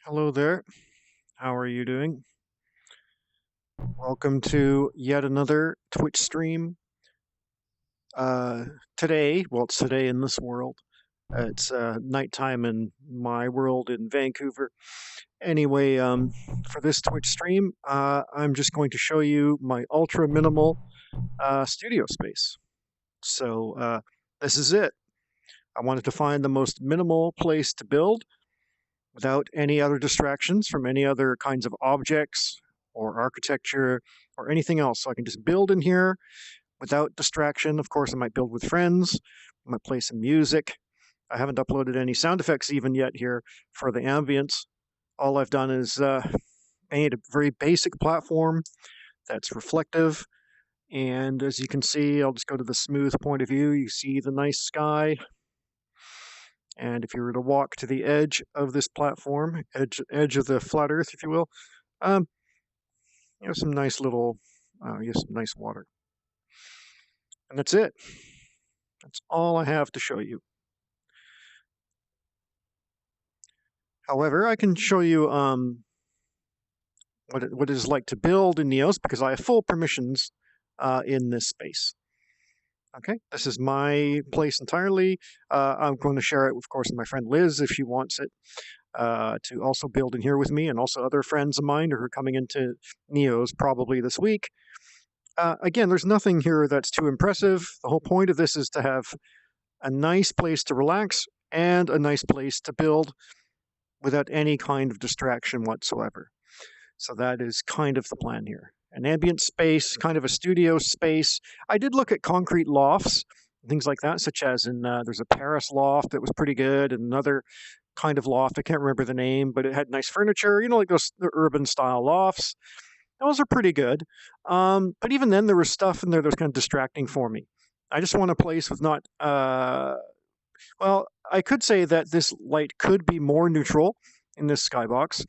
Hello there. How are you doing? Welcome to yet another Twitch stream. Uh, Today, well, it's today in this world. It's nighttime in my world in Vancouver. Anyway, for this Twitch stream, I'm just going to show you my ultra minimal studio space. So this is it. I wanted to find the most minimal place to build without any other distractions from any other kinds of objects or architecture or anything else. So I can just build in here without distraction. Of course, I might build with friends. I might play some music. I haven't uploaded any sound effects even yet here for the ambience. All I've done is made a very basic platform that's reflective. And as you can see, I'll just go to the smooth point of view. You see the nice sky. And if you were to walk to the edge of this platform, edge of the flat Earth, if you will, um, some nice little, some nice water. And that's it. That's all I have to show you. However, I can show you what it is like to build in NEOS because I have full permissions in this space. Okay, this is my place entirely. I'm going to share it, of course, with my friend Liz if she wants it to also build in here with me, and also other friends of mine who are coming into NEOS probably this week. Again, there's nothing here that's too impressive. The whole point of this is to have a nice place to relax and a nice place to build without any kind of distraction whatsoever. So that is kind of the plan here. An ambient space, kind of a studio space. I did look at concrete lofts, things like that, such as in there's a Paris loft that was pretty good, and another kind of loft. I can't remember the name, but it had nice furniture, like those the urban style lofts. Those are pretty good. But even then, there was stuff in there that was kind of distracting for me. I just want a place with not, well, I could say that this light could be more neutral in this skybox.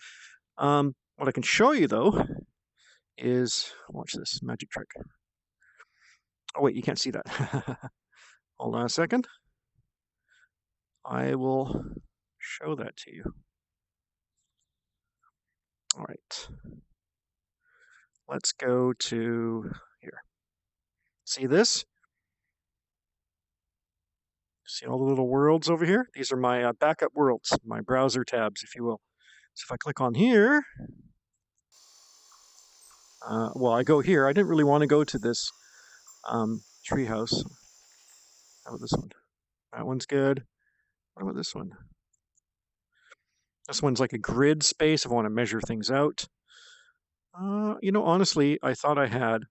What I can show you, though, is, watch this magic trick. Oh, wait, you can't see that. Hold on a second. I will show that to you. All right. Let's go to here. See this? See all the little worlds over here? These are my backup worlds, my browser tabs, if you will. So if I click on here, well, I go here. I didn't really want to go to this treehouse. How about this one? That one's good. What about this one? This one's like a grid space if I want to measure things out. Honestly, I thought I had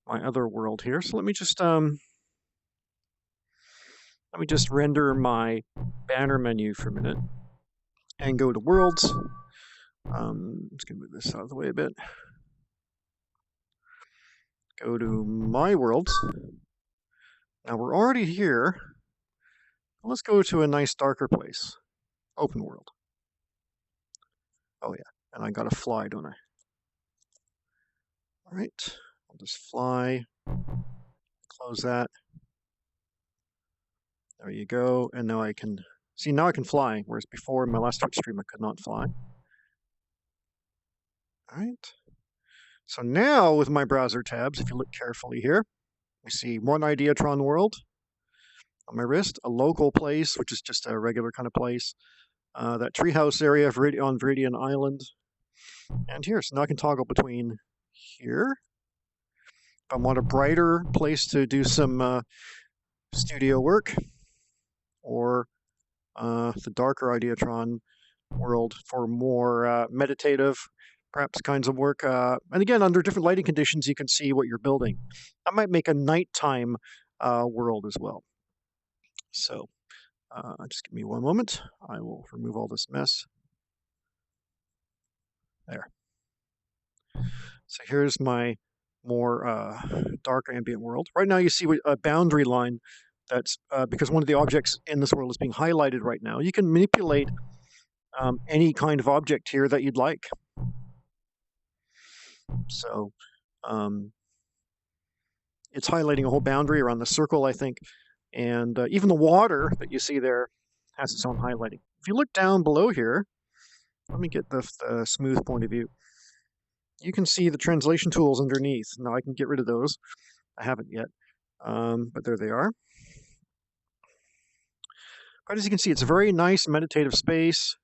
my other world here. So let me just render my banner menu for a minute and go to worlds. I'm just gonna move this out of the way a bit. Go to my worlds. Now we're already here. Let's go to a nice darker place. Open world. Oh yeah, and I gotta fly, don't I? All right, I'll just fly. Close that. There you go. And now I can see, now I can fly, whereas before in my last Twitch stream I could not fly. All right. So now with my browser tabs, if you look carefully here, we see one Ideatron world on my wrist, a local place, which is just a regular kind of place, that treehouse area on Viridian Island, and here. So now I can toggle between here. If I want a brighter place to do some studio work, or the darker Ideatron world for more meditative, perhaps kinds of work. And again, under different lighting conditions, you can see what you're building. I might make a nighttime world as well. So just give me one moment. I will remove all this mess. There. So here's my more dark ambient world. Right now you see a boundary line that's because one of the objects in this world is being highlighted right now. You can manipulate any kind of object here that you'd like. So it's highlighting a whole boundary around the circle, I think. And even the water that you see there has its own highlighting. If you look down below here, Let me get the smooth point of view. You can see the translation tools underneath. Now I can get rid of those. I haven't yet, but there they are. But as you can see, it's a very nice meditative space.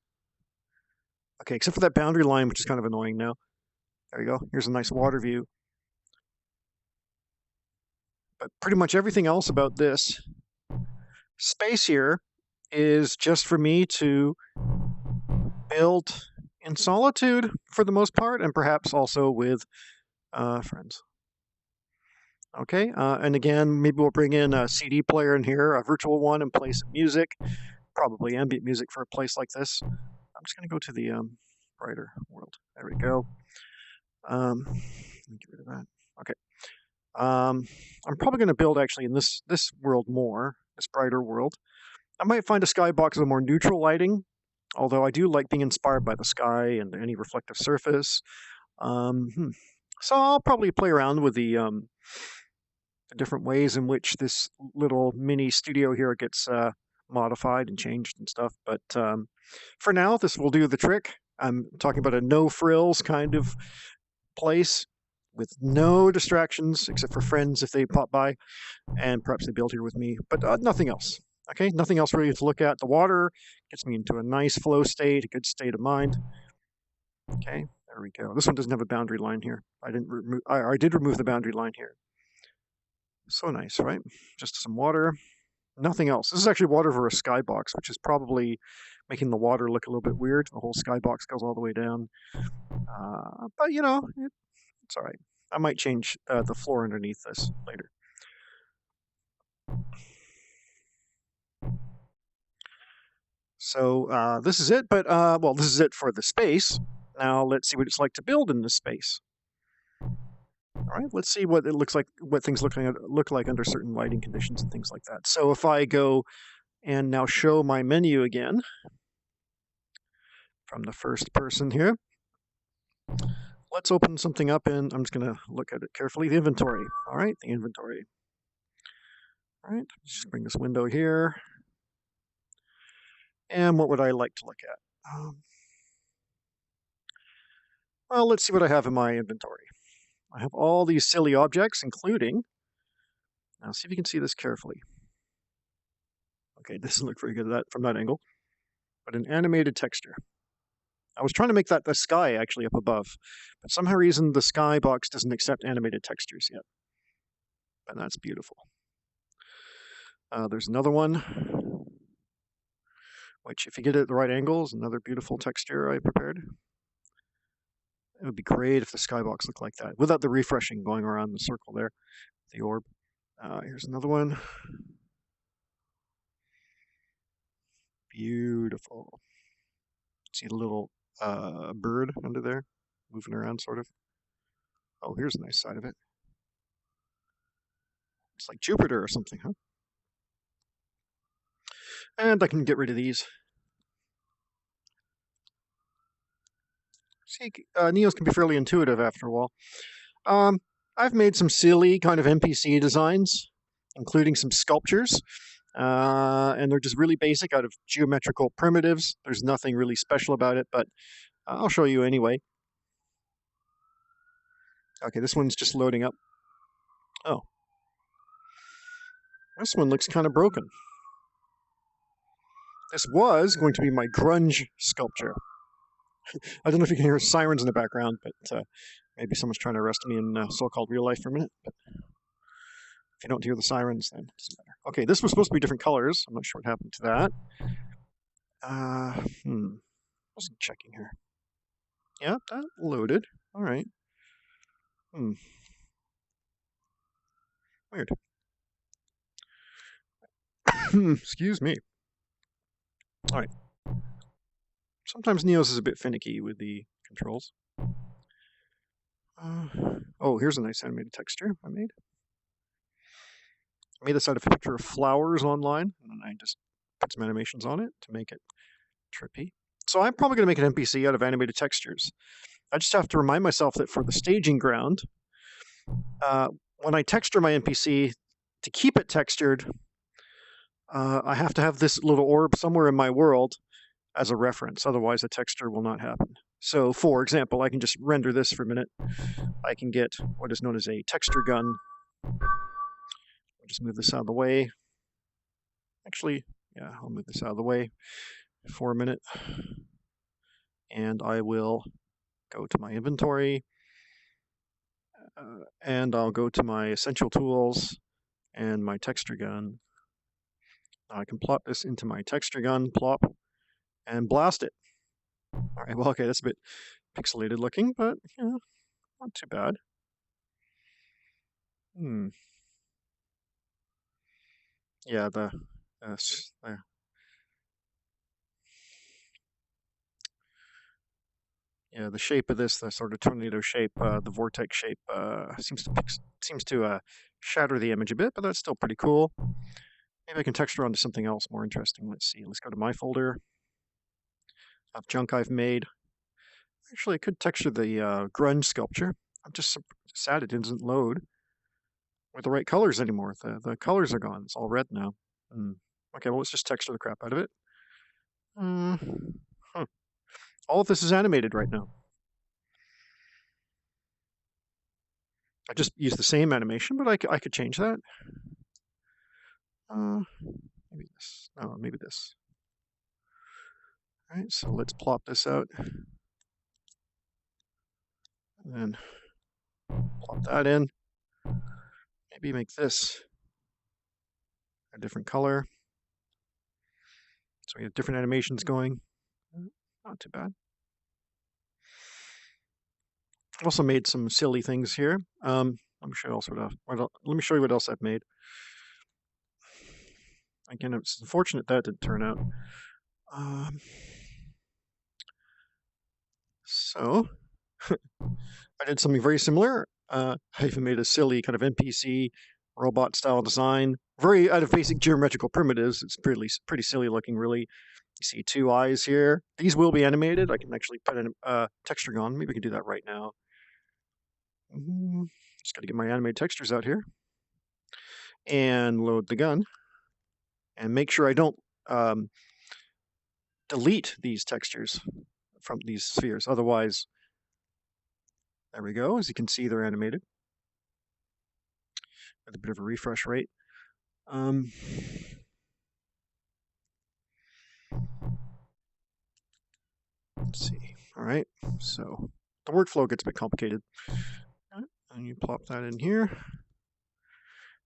Okay, except for that boundary line, which is kind of annoying now. There you go. Here's a nice water view. But pretty much everything else about this space here is just for me to build in solitude for the most part, and perhaps also with friends. Okay, and again, maybe we'll bring in a CD player in here, a virtual one, and play some music, probably ambient music for a place like this. I'm just going to go to the brighter world. There we go. Let me get rid of that. Okay. I'm probably going to build actually in this world more, this brighter world. I might find a skybox with more neutral lighting, although I do like being inspired by the sky and any reflective surface. So I'll probably play around with the different ways in which this little mini studio here gets modified and changed and stuff. But for now, this will do the trick. I'm talking about a no frills kind of place with no distractions except for friends if they pop by, and perhaps they build here with me, but nothing else. Okay, nothing else really to look at. The water gets me into a nice flow state, a good state of mind. Okay, there we go. This one doesn't have a boundary line here. I did remove the boundary line here. So nice, right? Just some water, nothing else. This is actually water for a skybox, which is probably making the water look a little bit weird. The whole skybox goes all the way down. But you know, it's all right. I might change the floor underneath this later. So this is it, but well, this is it for the space. Now let's see what it's like to build in this space. All right, let's see what it looks like, what things look like under certain lighting conditions and things like that. So if I go and now show my menu again from the first person here, let's open something up, and I'm just going to look at it carefully. The inventory. All right, the inventory. All right, just bring this window here. And what would I like to look at? Well, let's see what I have in my inventory. I have all these silly objects, including, now see if you can see this carefully. Okay, this doesn't look very good at that from that angle, but an animated texture. I was trying to make that the sky actually up above, but somehow reason the sky box doesn't accept animated textures yet. And that's beautiful. There's another one, which if you get it at the right angle is another beautiful texture I prepared. It would be great if the skybox looked like that, without the refreshing going around the circle there, the orb. Here's another one. Beautiful. See the little bird under there, moving around sort of. Oh, here's a nice side of it. It's like Jupiter or something, huh? And I can get rid of these. See, NEOS can be fairly intuitive after a while. I've made some silly kind of NPC designs, including some sculptures, and they're just really basic out of geometrical primitives. There's nothing really special about it, but I'll show you anyway. Okay, this one's just loading up. Oh. This one looks kind of broken. This was going to be my grunge sculpture. I don't know if you can hear sirens in the background, but maybe someone's trying to arrest me in so-called real life for a minute. But if you don't hear the sirens, then it doesn't matter. Okay, this was supposed to be different colors. I'm not sure what happened to that. Wasn't checking here. Yeah, that loaded. All right. Weird. Excuse me. All right. Sometimes NEOS is a bit finicky with the controls. Oh, here's a nice animated texture I made. I made this out of a picture of flowers online, and I just put some animations on it to make it trippy. So I'm probably going to make an NPC out of animated textures. I just have to remind myself that for the staging ground, when I texture my NPC, to keep it textured, I have to have this little orb somewhere in my world as a reference. Otherwise, the texture will not happen. So, for example, I can just render this for a minute. I can get what is known as a texture gun. I'll just move this out of the way. Actually, yeah, I'll move this out of the way for a minute. And I will go to my inventory. And I'll go to my essential tools and my texture gun. I can plop this into my texture gun, plop, and blast it. All right, well, okay, that's a bit pixelated looking, but not too bad. Yeah, the shape of this, the sort of tornado shape, the vortex shape, seems to shatter the image a bit, but that's still pretty cool. Maybe I can texture onto something else more interesting. Let's see. Let's go to my folder of junk I've made. Actually, I could texture the grunge sculpture. I'm just sad it doesn't load with the right colors anymore. The colors are gone. It's all red now. Okay, well, let's just texture the crap out of it. All of this is animated right now. I just used the same animation, but I could change that. Maybe this. No, maybe this. All right, so let's plop this out. And then plop that in. Maybe make this a different color. So we have different animations going. Not too bad. Also made some silly things here. Let me show you what else I've made. Again, it's unfortunate that didn't turn out. So I did something very similar. I even made a silly kind of NPC robot style design, very out of basic geometrical primitives. It's pretty silly looking, really. You see 2 eyes here. These will be animated. I can actually put in a texture on. Maybe we can do that right now. Just got to get my animated textures out here and load the gun and make sure I don't delete these textures from these spheres. Otherwise, there we go. As you can see, they're animated with a bit of a refresh rate. Let's see. All right, so the workflow gets a bit complicated. And you plop that in here.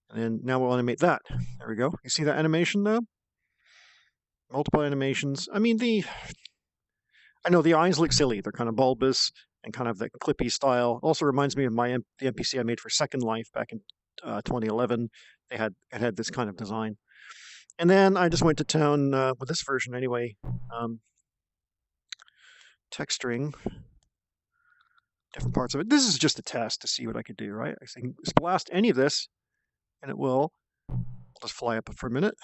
And then now we'll animate that. There we go. You see that animation though? Multiple animations. I mean, I know the eyes look silly. They're kind of bulbous and kind of the clippy style. Also reminds me of the NPC I made for Second Life back in 2011. It had this kind of design. And then I just went to town with this version anyway. Texturing different parts of it. This is just a test to see what I could do, right? I can just blast any of this, and it will. I'll just fly up for a minute.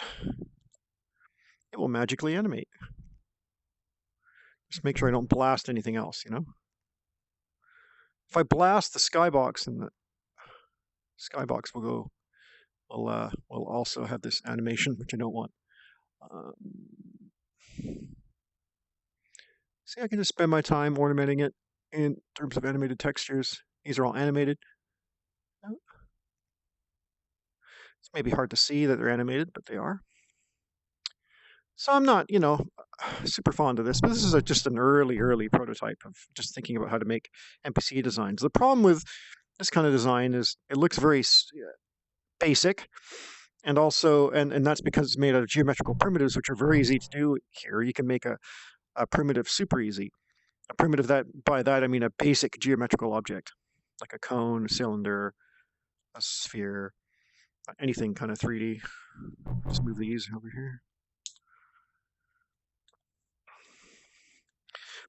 It will magically animate. Just make sure I don't blast anything else, If I blast the skybox, and the skybox will also have this animation, which I don't want. See, I can just spend my time ornamenting it in terms of animated textures. These are all animated. It's maybe hard to see that they're animated, but they are. So I'm not, super fond of this, but this is just an early prototype of just thinking about how to make NPC designs. The problem with this kind of design is it looks very basic, and also, and that's because it's made out of geometrical primitives, which are very easy to do here. You can make a primitive super easy. A primitive by that I mean a basic geometrical object, like a cone, a cylinder, a sphere, anything kind of 3D. Just move these over here.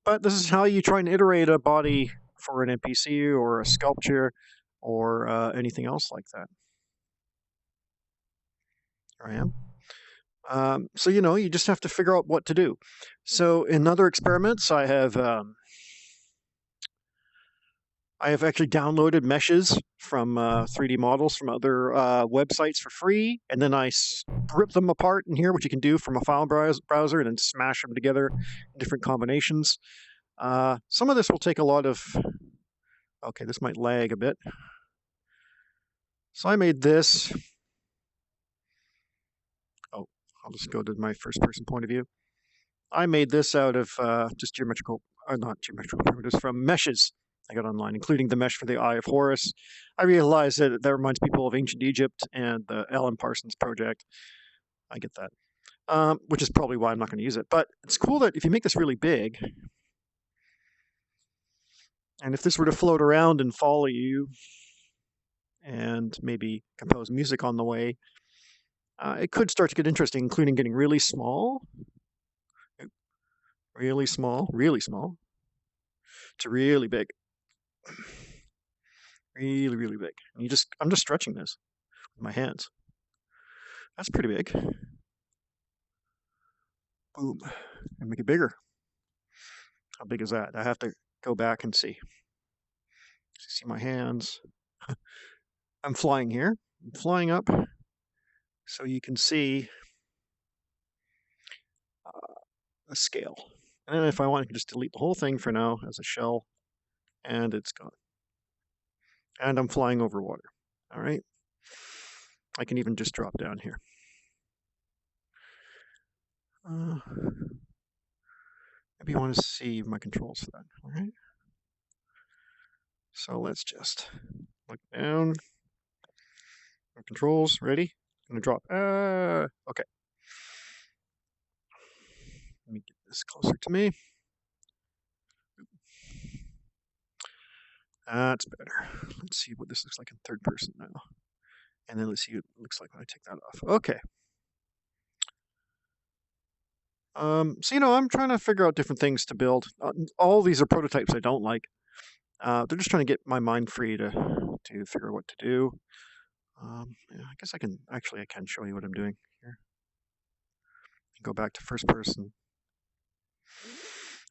But this is how you try and iterate a body for an NPC or a sculpture or anything else like that. Here I am. So, you just have to figure out what to do. So in other experiments, I have I have actually downloaded meshes from 3D models from other websites for free, and then I rip them apart in here, which you can do from a file browser, and then smash them together in different combinations. Some of this will take a lot of... Okay, this might lag a bit. So I made this. Oh, I'll just go to my first-person point of view. I made this out of just not geometrical primitives, from meshes I got online, including the mesh for the Eye of Horus. I realized that reminds people of ancient Egypt and the Alan Parsons project. I get that, which is probably why I'm not going to use it. But it's cool that if you make this really big, and if this were to float around and follow you, and maybe compose music on the way, it could start to get interesting, including getting really small, really small to really big. Really, really big. And I'm just stretching this with my hands. That's pretty big. Boom. And make it bigger. How big is that? I have to go back and see. See my hands. I'm flying here. I'm flying up so you can see the scale. And then if I want, I can just delete the whole thing for now as a shell, and it's gone. And I'm flying over water. All right. I can even just drop down here. Maybe you want to see my controls for that. All right. So let's just look down. My controls, ready? I'm gonna drop. Okay. Let me get this closer to me. That's better. Let's see what this looks like in third person now. And then let's see what it looks like when I take that off. Okay. So, I'm trying to figure out different things to build. All these are prototypes I don't like. They're just trying to get my mind free to figure out what to do. Yeah, I guess I can show you what I'm doing here. Go back to first person.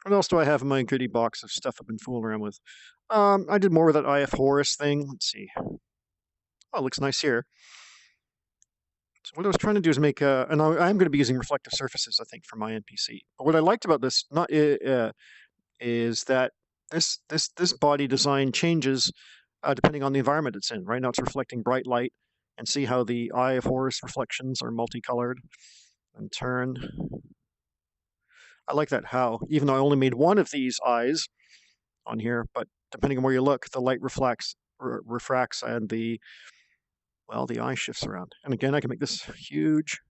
What else do I have in my goodie box of stuff I've been fooling around with? I did more with that Eye of Horus thing. Let's see. Oh, it looks nice here. So what I was trying to do is make and I'm going to be using reflective surfaces, I think, for my NPC. But what I liked about this is that this body design changes depending on the environment it's in. Right now, it's reflecting bright light, and see how the Eye of Horus reflections are multicolored. And turn. I like that how, even though I only made one of these eyes on here, but depending on where you look, the light refracts, and the eye shifts around. And again, I can make this huge.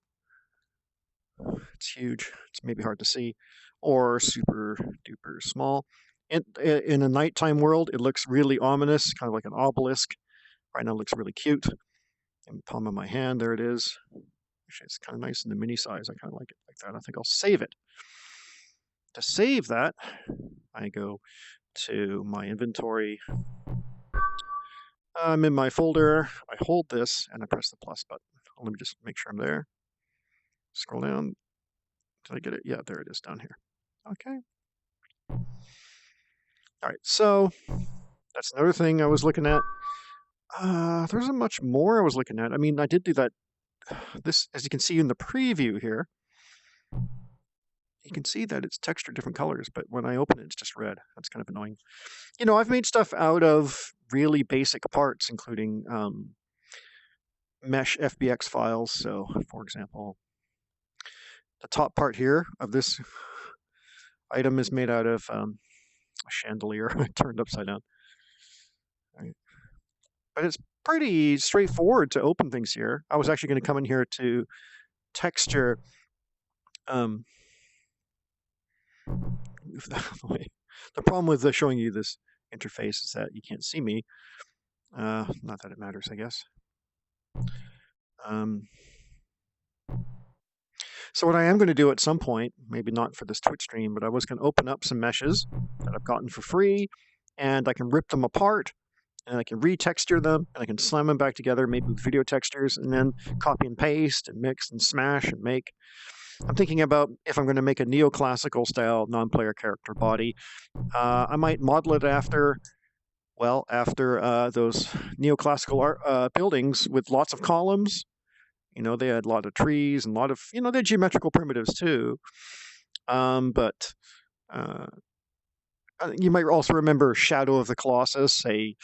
It's huge. It's maybe hard to see, or super duper small. In a nighttime world, it looks really ominous, kind of like an obelisk. Right now, it looks really cute. In the palm of my hand, there it is. Actually, it's kind of nice in the mini size. I kind of like it like that. I think I'll save it. To save that, I go to my inventory. I'm in my folder. I hold this and I press the plus button. Let me just make sure I'm there. Scroll down. Did I get it? Yeah, there it is down here. Okay. All right, so that's another thing I was looking at. There isn't much more I was looking at. I mean, I did do that. This, as you can see in the preview here, you can see that it's textured different colors, but when I open it, it's just red. That's kind of annoying. I've made stuff out of really basic parts, including mesh FBX files. So, for example, the top part here of this item is made out of a chandelier turned upside down. Right. But it's pretty straightforward to open things here. I was actually going to come in here to texture. Move that out of the way. The problem with showing you this interface is that you can't see me. Not that it matters, I guess. So what I am going to do at some point, maybe not for this Twitch stream, but I was going to open up some meshes that I've gotten for free, and I can rip them apart, and I can retexture them, and I can slam them back together, maybe with video textures, and then copy and paste and mix and smash and make. I'm thinking about if I'm going to make a neoclassical style non-player character body. I might model it after Well, after those neoclassical buildings with lots of columns, they had a lot of trees and a lot of, they had geometrical primitives too. But you might also remember Shadow of the Colossus, a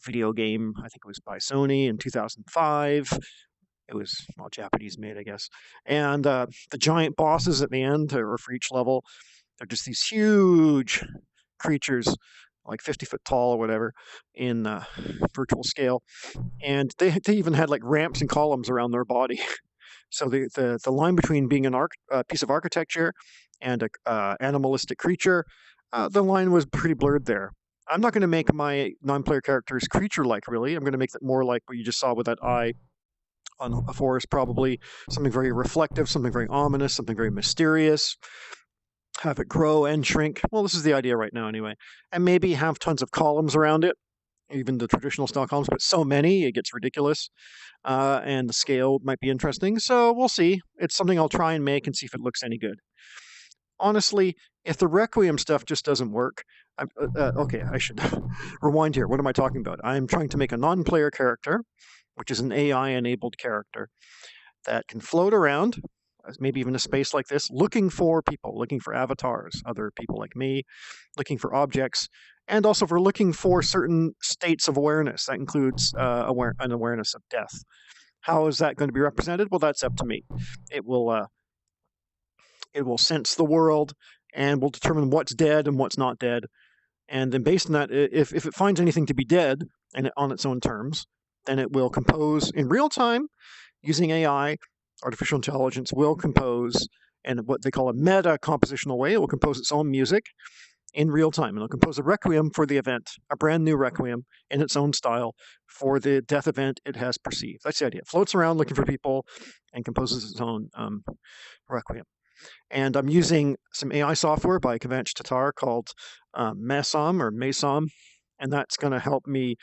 video game, I think it was by Sony in 2005. It was, well, Japanese made, I guess. And the giant bosses at the end, or for each level, they're just these huge creatures, like 50 foot tall or whatever, in virtual scale. And they even had like ramps and columns around their body. So the line between being a piece of architecture and a animalistic creature, the line was pretty blurred there. I'm not going to make my non-player characters creature-like, really. I'm going to make them more like what you just saw with that eye on a forest, probably something very reflective, something very ominous, something very mysterious. Have it grow and shrink. Well, this is the idea right now, anyway. And maybe have tons of columns around it, even the traditional style columns, but so many, it gets ridiculous. And the scale might be interesting. So we'll see. It's something I'll try and make and see if it looks any good. Honestly, if the Requiem stuff just doesn't work, okay, I should rewind here. What am I talking about? I'm trying to make a non-player character, which is an AI-enabled character that can float around, maybe even a space like this, looking for people, looking for avatars, other people like me, looking for objects, and also for looking for certain states of awareness. That includes an awareness of death. How is that going to be represented? Well, that's up to me. It will sense the world and will determine what's dead and what's not dead. And then based on that, if it finds anything to be dead and on its own terms, then it will compose in real time using AI. Artificial intelligence will compose in what they call a meta compositional way. It will compose its own music in real time. And it'll compose a requiem for the event, a brand new requiem in its own style for the death event it has perceived. That's the idea. It floats around looking for people and composes its own requiem. And I'm using some AI software by Kavanch Tatar called Mesom, and that's going to help me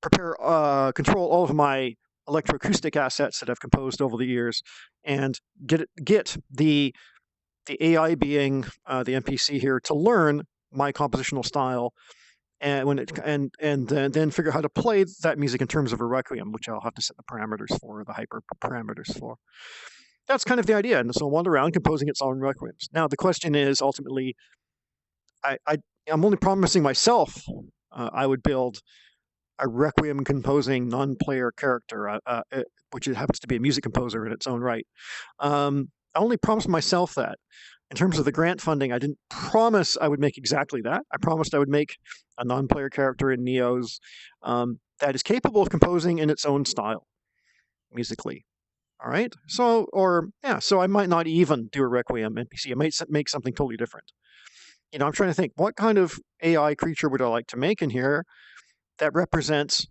control all of my electroacoustic assets that I've composed over the years, and get the AI being the NPC here to learn my compositional style, and then figure out how to play that music in terms of a requiem, which I'll have to set the parameters for, the hyper parameters for. That's kind of the idea, and so I'll wander around composing its own requiems. Now the question is ultimately, I'm only promising myself I would build a requiem composing non-player character, which happens to be a music composer in its own right. I only promised myself that. In terms of the grant funding, I didn't promise I would make exactly that. I promised I would make a non-player character in NEOS that is capable of composing in its own style, musically. All right. So I might not even do a Requiem NPC. I might make something totally different. I'm trying to think, what kind of AI creature would I like to make in here that represents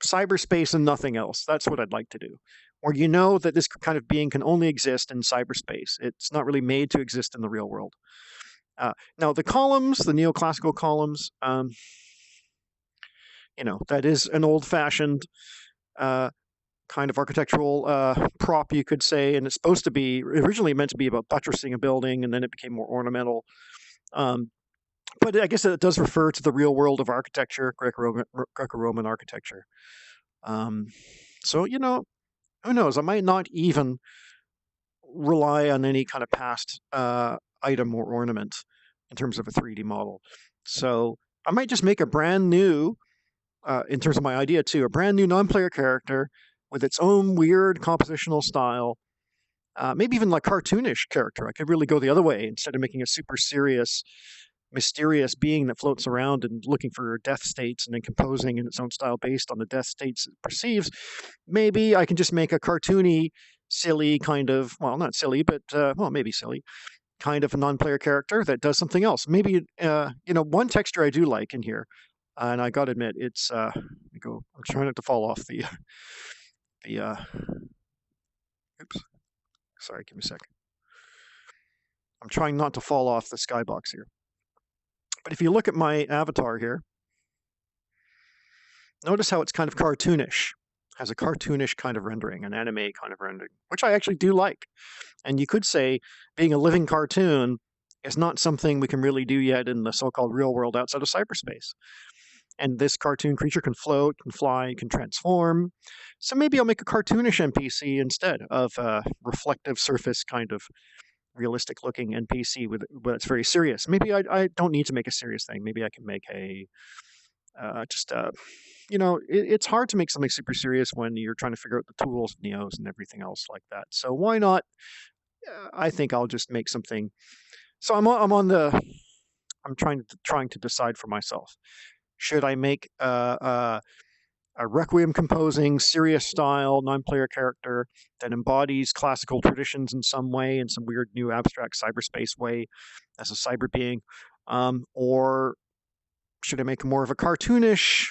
cyberspace and nothing else? That's what I'd like to do. Or that this kind of being can only exist in cyberspace. It's not really made to exist in the real world. Now, the columns, the neoclassical columns, that is an old-fashioned kind of architectural prop, you could say, and it's supposed to be originally meant to be about buttressing a building, and then it became more ornamental. But I guess it does refer to the real world of architecture, Greco-Roman architecture. So who knows? I might not even rely on any kind of past item or ornament in terms of a 3D model. So I might just make a brand new, in terms of my idea too, a brand new non-player character with its own weird compositional style, maybe even like cartoonish character. I could really go the other way. Instead of making a super serious, mysterious being that floats around and looking for death states and then composing in its own style based on the death states it perceives, maybe I can just make a cartoony, silly kind of, well, not silly, but maybe silly, kind of a non-player character that does something else. Maybe, one texture I do like in here, and I got to admit, it's, I'm trying not to fall off the oops, sorry, give me a sec. I'm trying not to fall off the skybox here. But if you look at my avatar here, notice how it's kind of cartoonish, has a cartoonish kind of rendering, an anime kind of rendering, which I actually do like. And you could say being a living cartoon is not something we can really do yet in the so-called real world outside of cyberspace. And this cartoon creature can float, can fly, can transform. So maybe I'll make a cartoonish NPC instead of a reflective surface kind of realistic looking NPC that's very serious. Maybe I don't need to make a serious thing. Maybe I can make a just it's hard to make something super serious when you're trying to figure out the tools, NEOS, and everything else like that. So why not? I think I'll just make something. So I'm trying to decide for myself. Should I make a requiem composing, serious style, non-player character that embodies classical traditions in some way, in some weird new abstract cyberspace way, as a cyber being, or should I make more of a cartoonish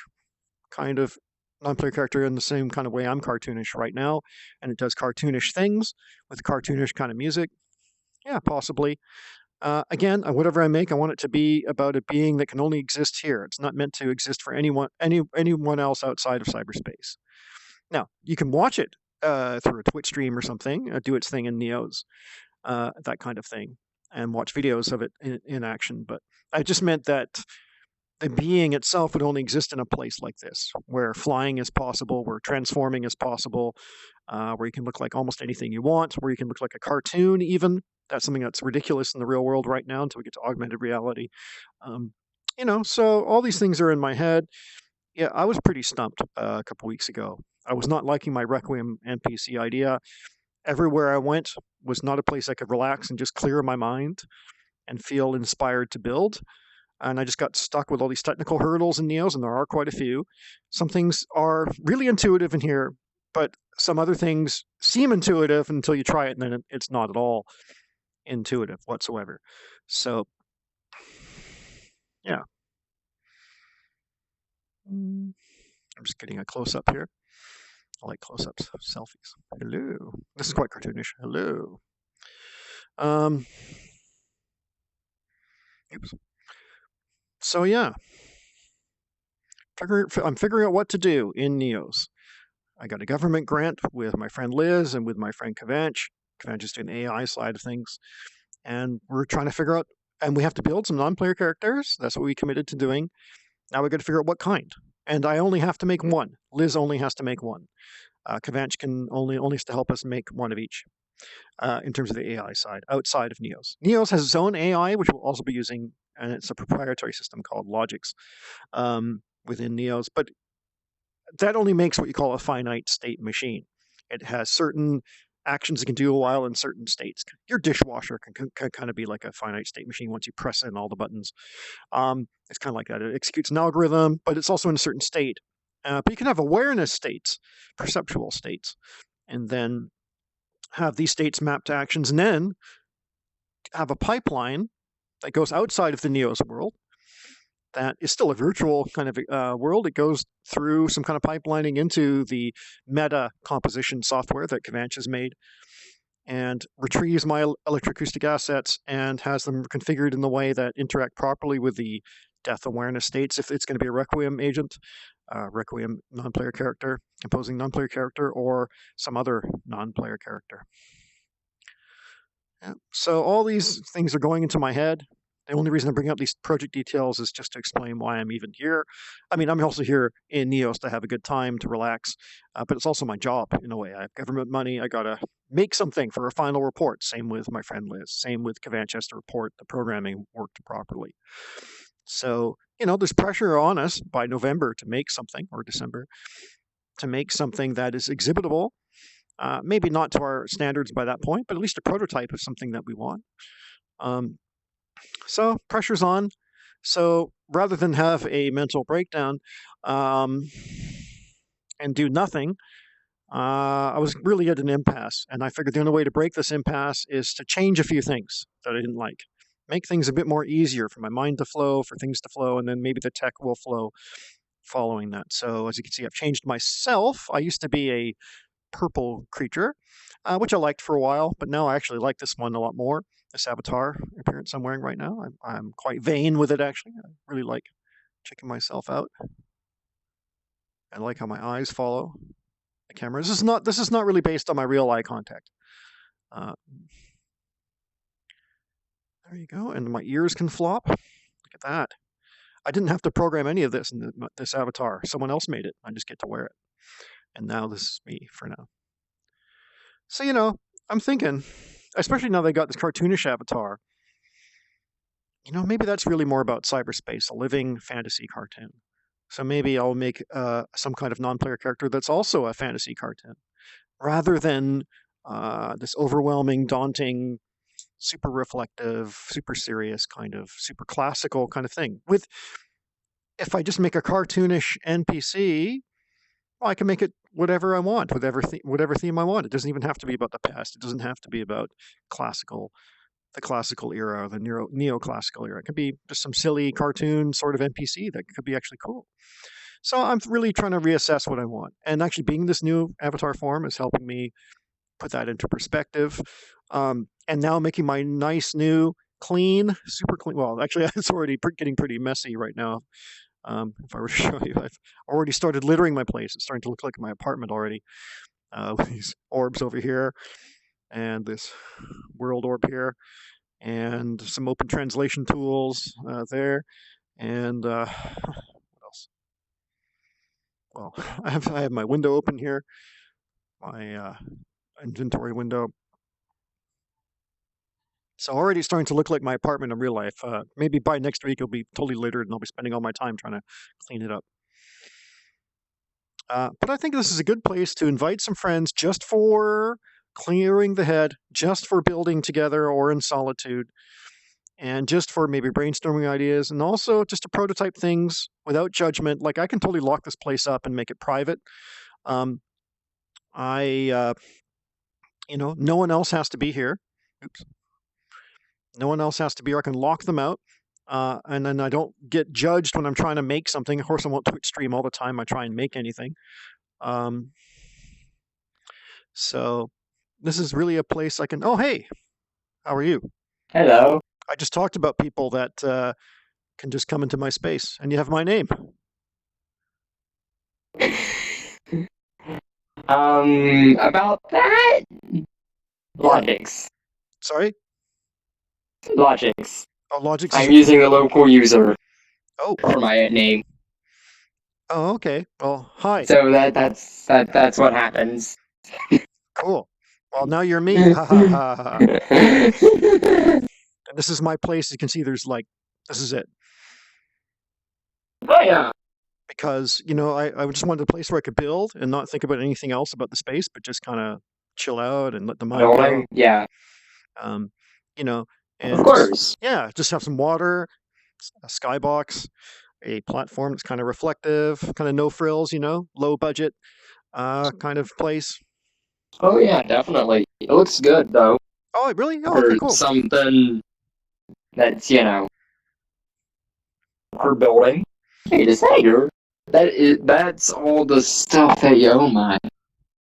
kind of non-player character in the same kind of way I'm cartoonish right now, and it does cartoonish things with cartoonish kind of music? Yeah, possibly. Again, whatever I make, I want it to be about a being that can only exist here. It's not meant to exist for anyone else outside of cyberspace. Now, you can watch it through a Twitch stream or something, do its thing in NEOS, that kind of thing, and watch videos of it in action. But I just meant that the being itself would only exist in a place like this, where flying is possible, where transforming is possible, where you can look like almost anything you want, where you can look like a cartoon even. That's something that's ridiculous in the real world right now until we get to augmented reality. So all these things are in my head. Yeah, I was pretty stumped a couple weeks ago. I was not liking my Requiem NPC idea. Everywhere I went was not a place I could relax and just clear my mind and feel inspired to build. And I just got stuck with all these technical hurdles in NEOS, and there are quite a few. Some things are really intuitive in here, but some other things seem intuitive until you try it, and then it's not at all intuitive whatsoever. So, yeah. I'm just getting a close-up here. I like close-ups of selfies. Hello. This is quite cartoonish. Hello. Oops. So yeah, I'm figuring out what to do in NEOS. I got a government grant with my friend Liz and with my friend Kavanch. Kavanch is doing the AI side of things. And we're trying to figure out, and we have to build some non-player characters. That's what we committed to doing. Now we got to figure out what kind. And I only have to make one. Liz only has to make one. Kavanch can only has to help us make one of each in terms of the AI side, outside of NEOS. NEOS has its own AI, which we'll also be using, and it's a proprietary system called Logix within NEOS. But that only makes what you call a finite state machine. It has certain actions it can do while in certain states. Your dishwasher can kind of be like a finite state machine once you press in all the buttons. It's kind of like that. It executes an algorithm, but it's also in a certain state. But you can have awareness states, perceptual states, and then have these states mapped to actions, and then have a pipeline that goes outside of the NEOS world that is still a virtual kind of world. It goes through some kind of pipelining into the meta composition software that Kavanch has made and retrieves my electroacoustic assets and has them configured in the way that interact properly with the death awareness states. If it's going to be a Requiem agent, Requiem non-player character, composing non-player character, or some other non-player character. Yeah. So all these things are going into my head. The only reason I bring up these project details is just to explain why I'm even here. I mean, I'm also here in NEOS to have a good time, to relax, but it's also my job in a way. I have government money. I got to make something for a final report. Same with my friend Liz. Same with Kavanch has to report the programming worked properly. So, there's pressure on us by November to make something, or December, to make something that is exhibitable. Maybe not to our standards by that point, but at least a prototype of something that we want. So pressure's on. So rather than have a mental breakdown and do nothing, I was really at an impasse. And I figured the only way to break this impasse is to change a few things that I didn't like. Make things a bit more easier for my mind to flow, for things to flow, and then maybe the tech will flow following that. So as you can see, I've changed myself. I used to be a purple creature, which I liked for a while, but now I actually like this one a lot more. This avatar appearance I'm wearing right now. I'm quite vain with it, actually. I really like checking myself out. I like how my eyes follow the camera. This is not really based on my real eye contact. There you go. And my ears can flop. Look at that. I didn't have to program any of this in this avatar. Someone else made it. I just get to wear it. And now this is me for now. So, I'm thinking, especially now they got this cartoonish avatar, maybe that's really more about cyberspace, a living fantasy cartoon. So maybe I'll make some kind of non-player character that's also a fantasy cartoon, rather than this overwhelming, daunting, super reflective, super serious kind of super classical kind of thing. If I just make a cartoonish NPC, well, I can make it whatever I want, whatever theme I want. It doesn't even have to be about the past. It doesn't have to be about the classical era, or the neoclassical era. It could be just some silly cartoon sort of NPC that could be actually cool. So I'm really trying to reassess what I want. And actually being this new avatar form is helping me put that into perspective. And now making my nice new clean, super clean. Well, actually, it's already getting pretty messy right now. If I were to show you, I've already started littering my place. It's starting to look like my apartment already. With these orbs over here, and this world orb here, and some open translation tools there, and what else? Well, I have my window open here, my inventory window. So already starting to look like my apartment in real life. Maybe by next week it'll be totally littered and I'll be spending all my time trying to clean it up. But I think this is a good place to invite some friends just for clearing the head, just for building together or in solitude, and just for maybe brainstorming ideas, and also just to prototype things without judgment. Like I can totally lock this place up and make it private. No one else has to be here. Oops. No one else has to be here. I can lock them out. And then I don't get judged when I'm trying to make something. Of course, I won't Twitch stream all the time. I try and make anything. So this is really a place I can. Oh, hey, how are you? Hello. I just talked about people that can just come into my space, and you have my name. About that? Logics. Sorry? Logics. Oh, Logix. I'm using the local user Oh. for my name. Oh, okay. Well, hi. So that's what happens. Cool. Well, now you're me. Ha ha ha ha. And this is my place. You can see there's this is it. Oh yeah. Because, I just wanted a place where I could build and not think about anything else about the space, but just kind of chill out and let the mind go. Yeah. And of course. Just have some water, a skybox, a platform that's kind of reflective, kind of no frills, low budget kind of place. Oh yeah, definitely. It looks good though. Oh, really? Oh, okay, cool. Something that's for building. Hey, just hang that's all the stuff that you own, man.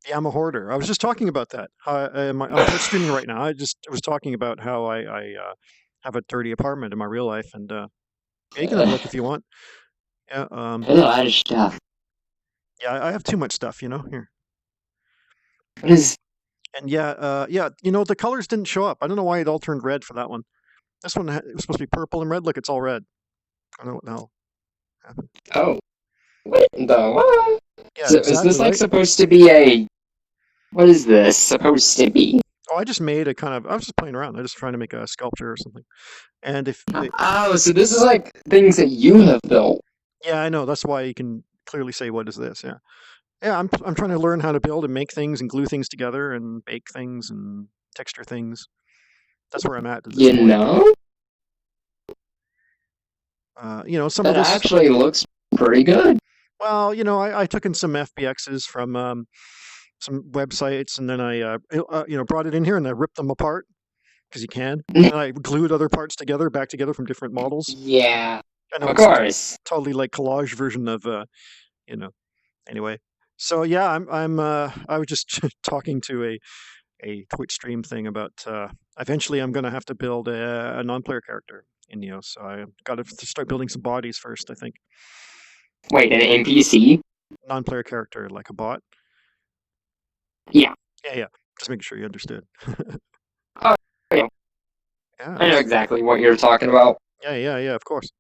Yeah, I'm a hoarder. I was just talking about that. I'm streaming right now. I was talking about how I have a dirty apartment in my real life, and you can have a look if you want. Yeah. There's a lot of stuff. Yeah, I have too much stuff, here. What is? And the colors didn't show up. I don't know why it all turned red for that one. This one it was supposed to be purple and red. Look, it's all red. I don't know what the hell happened. Oh, wait, though. Yeah, so exactly, is this right? supposed to be a? What is this supposed to be? Oh, I just made I was just playing around. I was just trying to make a sculpture or something. And if so this is like things that you have built. Yeah, I know. That's why you can clearly say, "What is this?" Yeah. Yeah, I'm trying to learn how to build and make things and glue things together and bake things and texture things. That's where I'm at this point. Some that of this actually looks pretty good. Well, I took in some FBXs from some websites, and then I brought it in here and I ripped them apart because you can, and I glued other parts back together from different models. Yeah, I know, of course. Totally like collage version of Anyway, so yeah, I was just talking to a Twitch stream thing about eventually I'm going to have to build a non-player character in NEOS, so I got to start building some bodies first, I think. Wait, an NPC? Non-player character, like a bot. Yeah. Yeah. Just making sure you understood. Oh, yeah. I know exactly what you're talking about. Yeah, of course.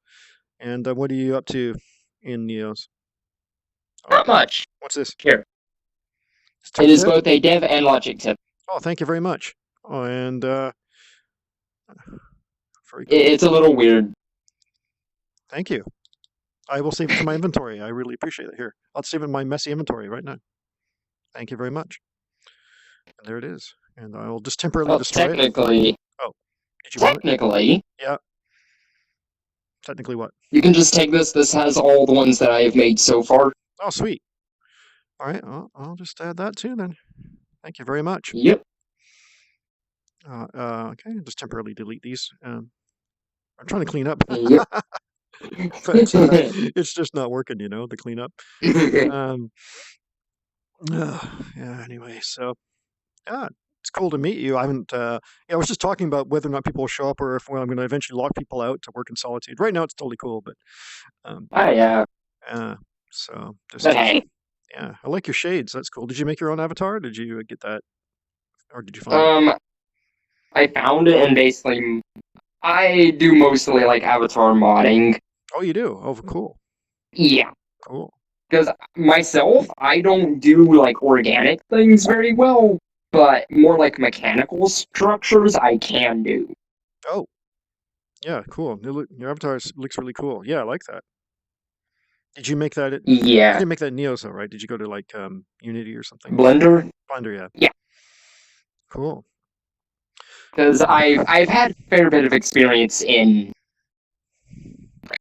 And what are you up to in NEOS? Not much. What's this? Here. It's tip It is tip? both a dev and logic tip. Oh, thank you very much. Oh, and very cool. It's a little weird. Thank you. I will save it to my inventory. I really appreciate it. Here, I'll save it in my messy inventory right now. Thank you very much. And there it is. And I will just temporarily Well, destroy technically. it. Oh, did you want it? Technically. Yeah. Technically what? You can just take this. This has all the ones that I have made so far. Oh, sweet. All right, I'll just add that too then. Thank you very much. Yep. Okay, just temporarily delete these. I'm trying to clean up. Yep. But it's just not working, you know, the cleanup. Yeah, anyway, so yeah, it's cool to meet you. I haven't, yeah, I was just talking about whether or not people will show up or if I'm going to eventually lock people out to work in solitude. Right now, it's totally cool, but Yeah. so just, But hey. Yeah, I like your shades. That's cool. Did you make your own avatar? Did you get that, or did you find it? I found it, and basically, I do mostly like avatar modding. Oh, you do? Oh, cool. Yeah. Cool. Because myself, I don't do like organic things very well, but more like mechanical structures I can do. Oh, yeah, cool. Your avatar looks really cool. Yeah, I like that. Did you make that? You Yeah. didn't make that in NEOS though, right? Did you go to like Unity or something? Blender? Blender, yeah. Yeah. Cool. Because I've had a fair bit of experience in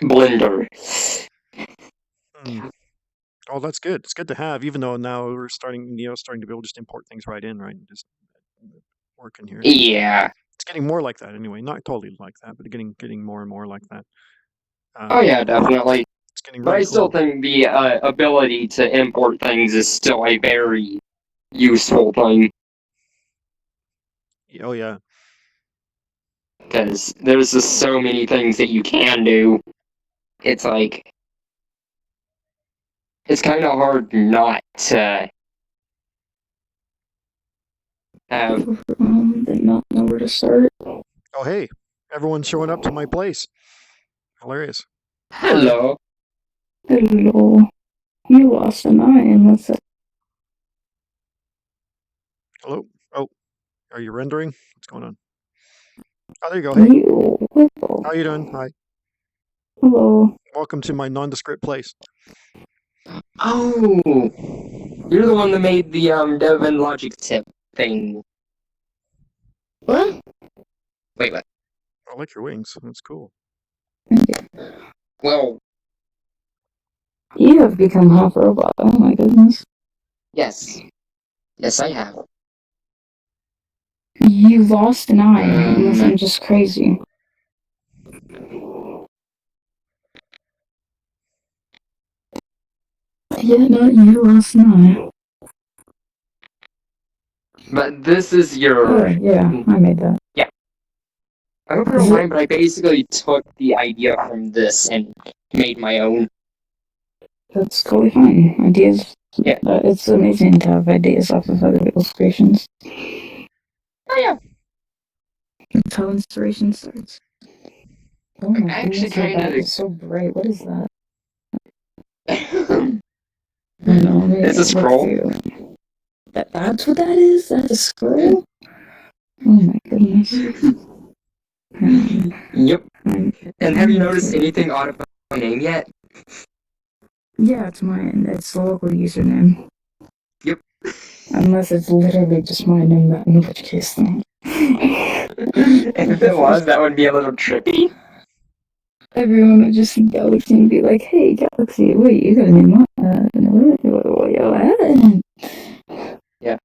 Blender. Oh, that's good. It's good to have, even though now we're starting to be able to just import things right in, right? And just work in here. Yeah. It's getting more like that anyway. Not totally like that, but getting more and more like that. Oh yeah, definitely. It's getting But really I still cool. think the ability to import things is still a very useful thing. Oh yeah. Because there's just so many things that you can do. It's like, it's kind of hard not to have. Did not know where to start. Oh hey, everyone's showing up to my place. Hilarious. Hello. Hello. You lost an eye, and what's that? Hello. Oh, are you rendering? What's going on? Oh, there you go. Hey. Hello. How you doing? Hi. Hello. Welcome to my nondescript place. Oh, you're the one that made the dev and logic tip thing. What? Wait, what? I like your wings. That's cool. Well, You have become half robot. Oh my goodness. yes. Yes, I have. You lost an eye, unless I'm just crazy. Yeah, no, you lost an eye. But this is your... Oh, yeah, I made that. Yeah. I hope you don't mind, but I basically took the idea from this and made my own. That's totally fine. Ideas. Yeah. It's amazing to have ideas off of other people's creations. Oh, yeah. That's how inspiration starts. Oh my I'm actually goodness, your trying back to... is so bright. What is that? No, It's a scroll. That's what that is? That's a scroll? Oh my goodness. Yep. And have you noticed anything odd about my name yet? Yeah, it's mine. It's the local username. Yep. Unless it's literally just my name, in which case then. If it was, that would be a little trippy. Everyone would just see Galaxy and be like, hey, Galaxy, wait, you got a name? Yeah.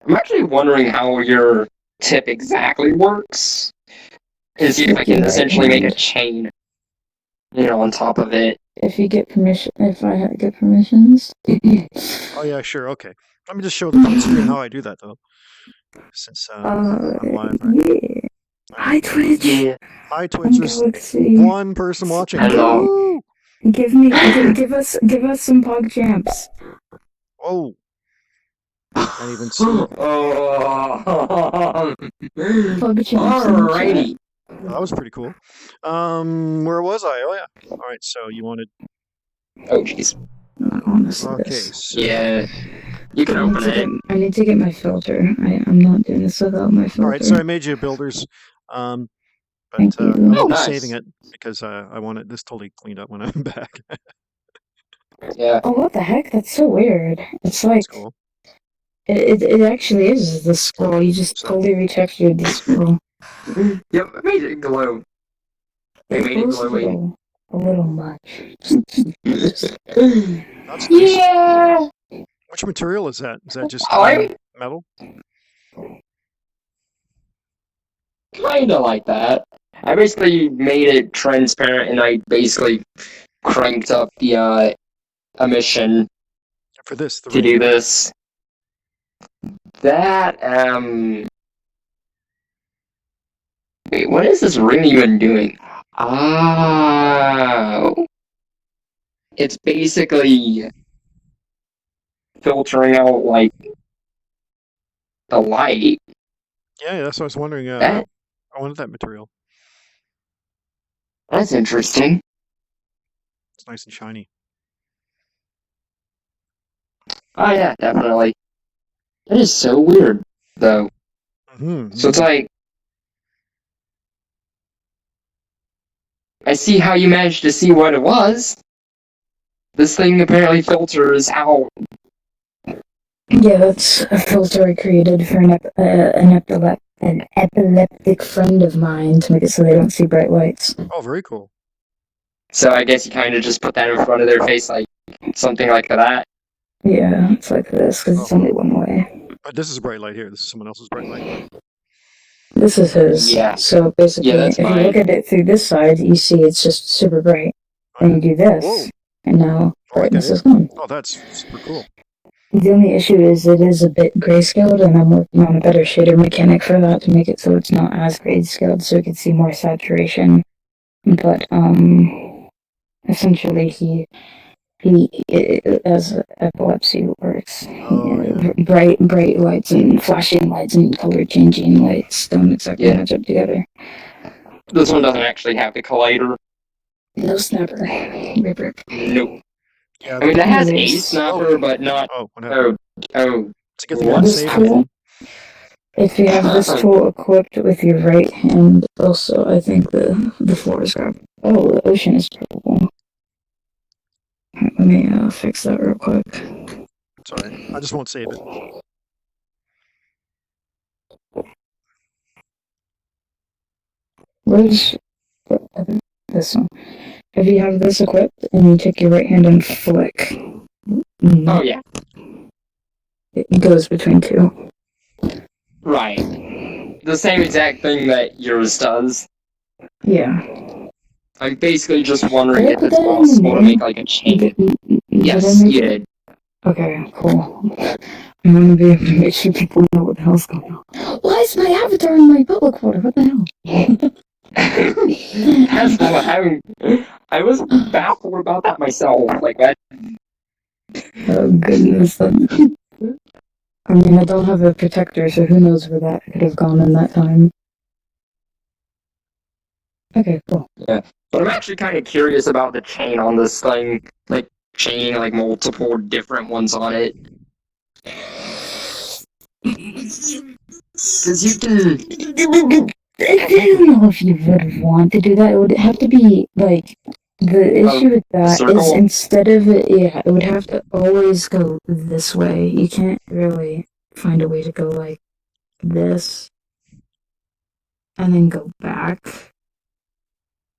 I'm actually wondering how your tip exactly works. And see if I can essentially make a chain, on top of it. If you get permission, if I get permissions. Oh yeah, sure. Okay. Let me just show the front screen how I do that though. Since I'm live, right? Yeah. Hi Twitch. Yeah. Hi Twitch. There's one person watching. Hello. Give us some pog champs. Oh. Can't even see. Oh. Pog champs. Alrighty. That was pretty cool. Where was I? Oh yeah. All right. So you wanted. Oh, jeez. I want to see Okay. this. So Yeah, you can open it. I need to get my filter. I'm not doing this without my filter. all right. So I made you builders. But Thank you. I won't be Nice. saving it because I want it this totally cleaned up when I'm back. Yeah. Oh, what the heck? That's so weird. It's like That's cool. it actually is the scroll. You just So- totally retextured the scroll. Yep, it made it glow. They made it was glowing. a little much. That's nice. Yeah. Which material is that? Is that just I metal? kinda like that. I basically made it transparent, and I basically cranked up the emission For this, the to do radio. this. That Wait, what is this ring even doing? Oh, it's basically filtering out like the light. Yeah, that's what I was wondering. That- I wanted that material. That's interesting. It's nice and shiny. Oh yeah, definitely. That is so weird, though. Mm-hmm. So it's like, I see how you managed to see what it was. This thing apparently filters out. Yeah, that's a filter I created for an epileptic friend of mine to make it so they don't see bright lights. Oh, very cool. So I guess you kind of just put that in front of their face, like something like that. Yeah, it's like this because it's only one way. But this is a bright light here. This is someone else's bright light. This is his. Yeah. So basically, Yeah, that's if you mine. look at it through this side, you see it's just super bright. Then you do this, Whoa. and now brightness is gone. Oh, that's super cool. The only issue is it is a bit grayscaled, and I'm working on a better shader mechanic for that to make it so it's not as grayscaled, so you can see more saturation. But essentially he as epilepsy works. Oh, yeah. Bright lights and flashing lights and color changing lights don't exactly Yeah. match up together. This one doesn't actually have the collider. No snapper. Rip rip. Nope. Yeah. I mean, it has a Anyways. snapper, but not. Oh, what happened? Oh. It's a good thing I What didn't This save tool, anything. if you have this tool equipped with your right hand, also I think the floor is crap. Oh, the ocean is purple. Let me fix that real quick. Sorry. I just won't save it. Where's this one? If you have this equipped and you take your right hand and flick, Oh yeah. it goes between two. Right. The same exact thing that yours does. Yeah. I'm basically just wondering Did I if put it's that in the possible to name? make like a chain. Did Yes, I make you it? did. Okay, cool. I'm gonna be able to make sure people know what the hell's going on. Why is my avatar in my public folder? What the hell? That's what I was baffled about that myself. Like that. Oh goodness. I mean, I don't have a protector, so who knows where that could have gone in that time. Okay, cool. But I'm actually kind of curious about the chain on this thing. Like chaining like multiple different ones on it. Because you can. I don't know if you would want to do that. It would have to be like the issue with that is circle? instead of it, yeah, it would have to always go this way. You can't really find a way to go like this and then go back.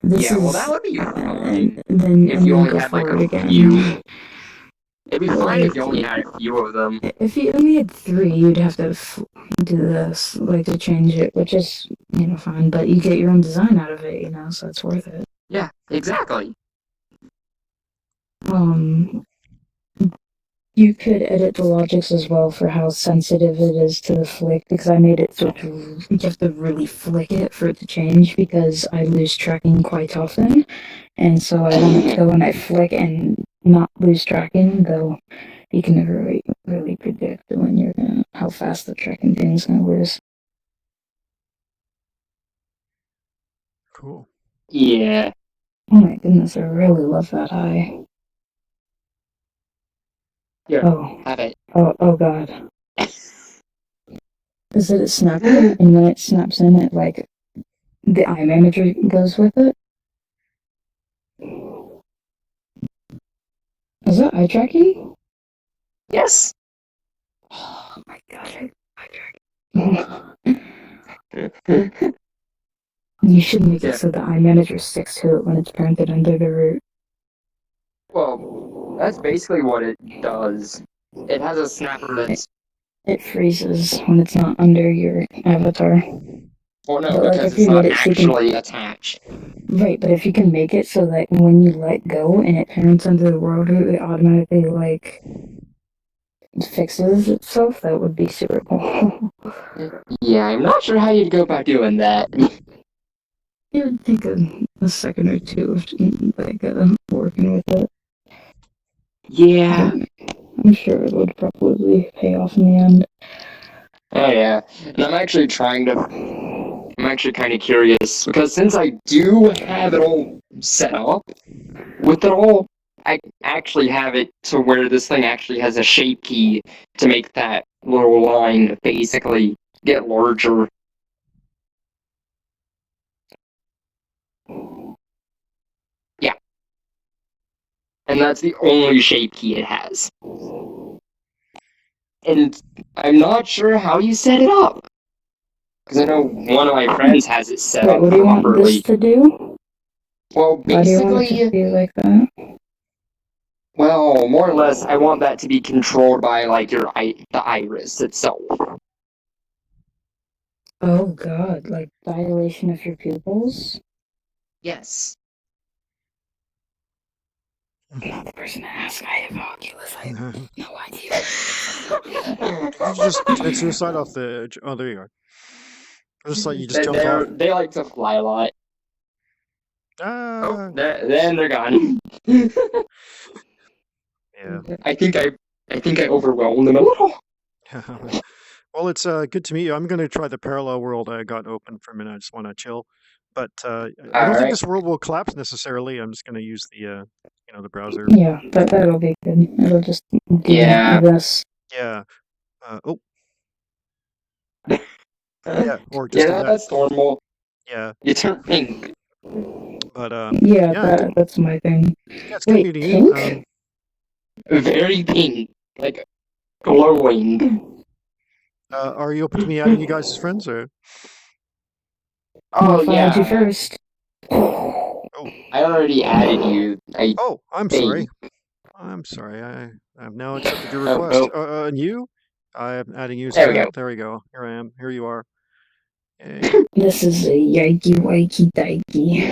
This Yeah, well, is, that would be fine. and then If and you then only go had like forward a again. few. It'd be fine if you only had a few of them. If you only had 3, you'd have to do this, like to change it, which is, fine, but you get your own design out of it, so it's worth it. Yeah, exactly. You could edit the logics as well for how sensitive it is to the flick, because I made it so you have to really flick it for it to change, because I lose tracking quite often, and so I want it to go when I flick and not lose tracking, though you can never really predict when you're how fast the tracking thing is gonna lose. Cool. Yeah. Oh my goodness, I really love that eye. Here, Oh, have it. oh god. Is it a snapper? And when it snaps in, it like the eye manager goes with it? Is that eye tracking? Yes. Oh my god, eye tracking. You should make it so the eye manager sticks to it when it's parented under the root. Well, that's basically what it does. It has a snapper that's. It freezes when it's not under your avatar. Well, no, But like because if it's you made not it so you can actually attached. right, but if you can make it so that when you let go and it parents under the world root, it automatically like fixes itself, that would be super cool. Yeah, I'm not sure how you'd go about doing that. It would take a second or two of like working with it. Yeah. I'm sure it would probably pay off in the end. Oh yeah, and I'm actually kind of curious because since I do have it all set up with it all, I actually have it to where this thing actually has a shape key to make that little line basically get larger. Yeah, and that's the only shape key it has. And I'm not sure how you set it up. Because I know one of my friends has it set Wait, up what do you want properly. this to do? Well, Why do you want it to basically, be like that? well, more or less, I want that to be controlled by like the iris itself. Oh god, like dilation of your pupils? Yes. I'm not the person to ask. I have Oculus. I have no idea. Did you just commit suicide off the edge? Oh, there you are. I just thought you just jumped off. They like to fly a lot. Ah, Then they're gone. yeah. I think I overwhelmed them a little. Well, it's good to meet you. I'm going to try the parallel world I got open for a minute. I just want to chill, but I don't think Alright. this world will collapse necessarily. I'm just going to use the the browser. Yeah, that'll be good. It'll just do Yeah. this. Yeah. Oh, yeah. Or just Yeah, do that. that's normal. Yeah. You turn pink. But Yeah, yeah, that's my thing. yeah, it's good Wait, meeting pink? you. Very pink. Like glowing. Are you open to me adding you guys as friends or? Oh If I had you yeah. first. Oh, I already added you. oh, I'm Hey. sorry. I'm sorry. I've now accepted your Oh, request. oh. And you? I am adding you as a There we friend. go. There we go. Here I am. Here you are. This is a yikey wakey dikey.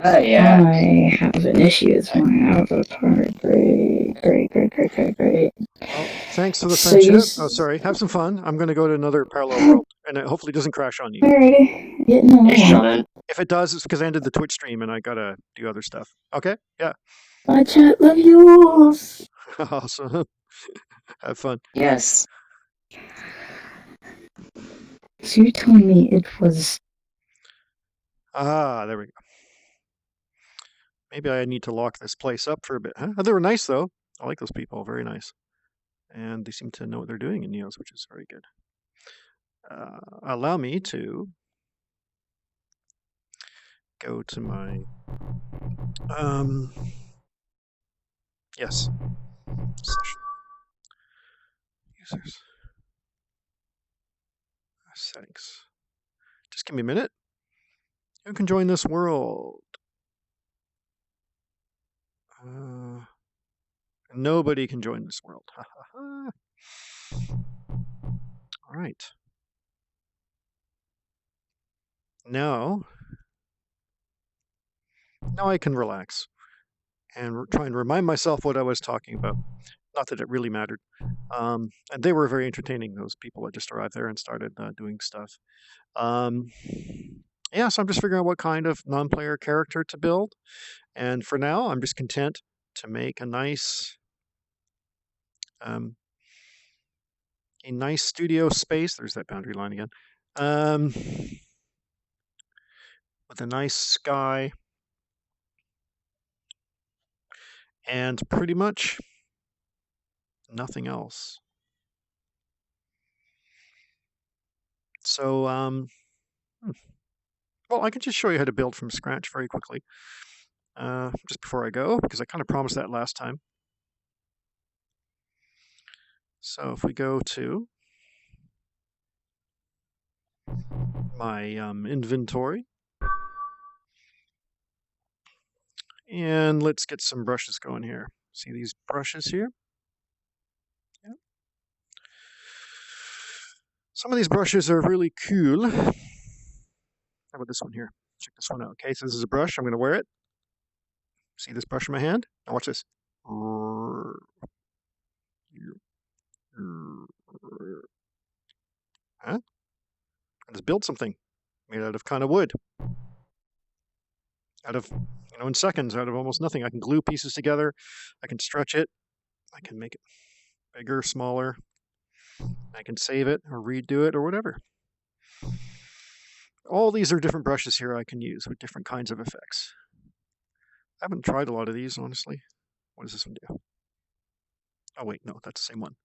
Oh yeah. I have an issue with my avatar. Great. Well, thanks for the So you. friendship. Oh, sorry. Have some fun. I'm going to go to another parallel world, and it hopefully doesn't crash on you. Alrighty. Yeah, no, Hey, Sean. If it does, it's because I ended the Twitch stream and I gotta do other stuff. Okay? Yeah. Bye, chat. Love you. Awesome. Have fun. Yes. So you're telling me it was. Ah, there we go. Maybe I need to lock this place up for a bit. Huh? Oh, they were nice, though. I like those people. Very nice. And they seem to know what they're doing in NEOS, which is very good. Allow me to go to my yes, session users settings. Just give me a minute. Who can join this world? Nobody can join this world. All right. Now I can relax and try and remind myself what I was talking about. Not that it really mattered. And they were very entertaining, those people that just arrived there and started doing stuff. Yeah, so I'm just figuring out what kind of non-player character to build. And for now, I'm just content to make a nice studio space. There's that boundary line again. with a nice sky, and pretty much nothing else. So, well, I can just show you how to build from scratch very quickly, just before I go, because I kind of promised that last time. So if we go to my inventory, and let's get some brushes going here. See these brushes here? Yeah. Some of these brushes are really cool. How about this one here? Check this one out. Okay, so this is a brush. I'm going to wear it. See this brush in my hand? Now watch this. Huh? I just built something made out of kind of wood. Out of, in seconds, out of almost nothing. I can glue pieces together. I can stretch it. I can make it bigger, smaller. I can save it or redo it or whatever. All these are different brushes here I can use with different kinds of effects. I haven't tried a lot of these, honestly. What does this one do? Oh, wait, no, that's the same one.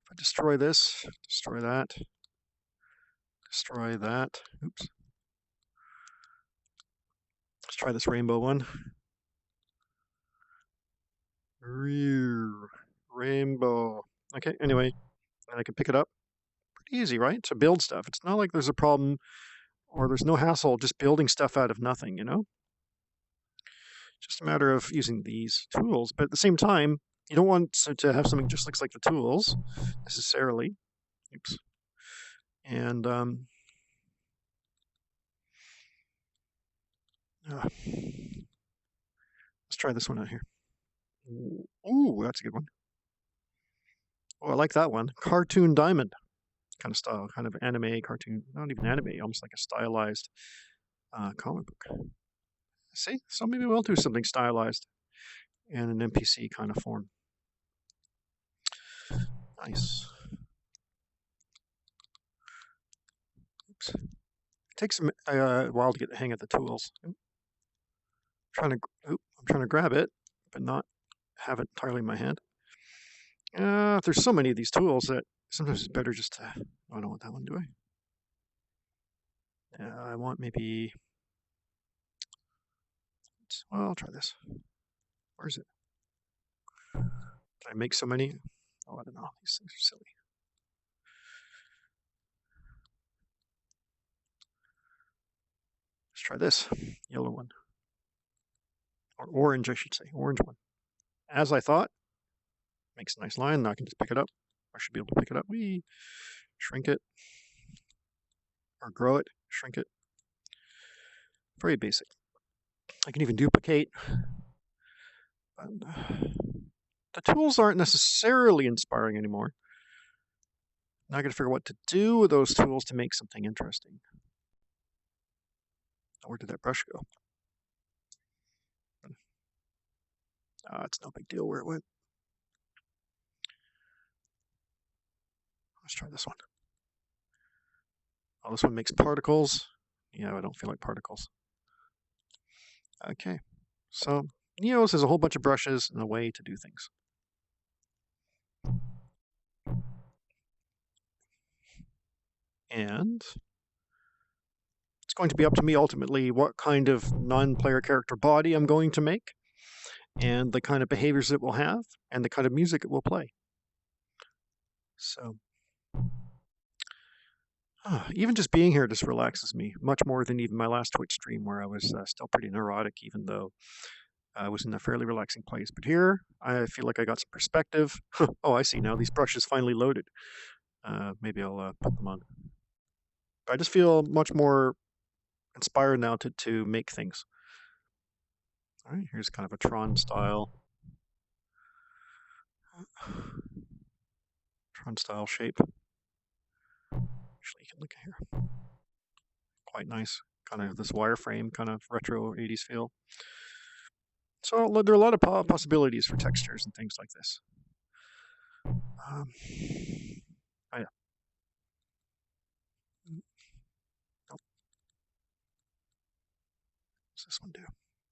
If I destroy this, destroy that, destroy that. Oops. Let's try this rainbow one. Rainbow. Okay, anyway, and I can pick it up. Pretty easy, right? To build stuff. It's not like there's a problem or there's no hassle just building stuff out of nothing, Just a matter of using these tools. But at the same time, you don't want to have something just looks like the tools necessarily. Oops. And let's try this one out here. Ooh, that's a good one. Oh, I like that one. Cartoon diamond kind of style, kind of anime cartoon. Not even anime, almost like a stylized comic book. See, so maybe we'll do something stylized in an NPC kind of form. Nice. Oops. It takes a while to get the hang of the tools. I'm trying to grab it, but not have it entirely in my hand. There's so many of these tools that sometimes it's better just to. Oh, I don't want that one, do I? I want maybe. Well, I'll try this. Where is it? Did I make so many? Oh, I don't know. These things are silly. Let's try this yellow one. Or orange, I should say. Orange one. As I thought. Makes a nice line. Now I can just pick it up. I should be able to pick it up. We shrink it. Or grow it. Shrink it. Very basic. I can even duplicate. But, the tools aren't necessarily inspiring anymore. Now I got to figure out what to do with those tools to make something interesting. Where did that brush go? It's no big deal where it went. Let's try this one. Oh, this one makes particles. Yeah, I don't feel like particles. Okay, so NEOS has a whole bunch of brushes and a way to do things. And it's going to be up to me ultimately what kind of non-player character body I'm going to make, and the kind of behaviors it will have, and the kind of music it will play. So even just being here just relaxes me much more than even my last Twitch stream where I was still pretty neurotic, even though I was in a fairly relaxing place. But here, I feel like I got some perspective. Oh, I see now. These brushes finally loaded. Maybe I'll put them on. But I just feel much more inspired now to make things. All right, here's kind of a Tron style. Tron style shape. Actually, you can look here. Quite nice. Kind of this wireframe, kind of retro 80s feel. So there are a lot of possibilities for textures and things like this. Oh, yeah. What's this one do?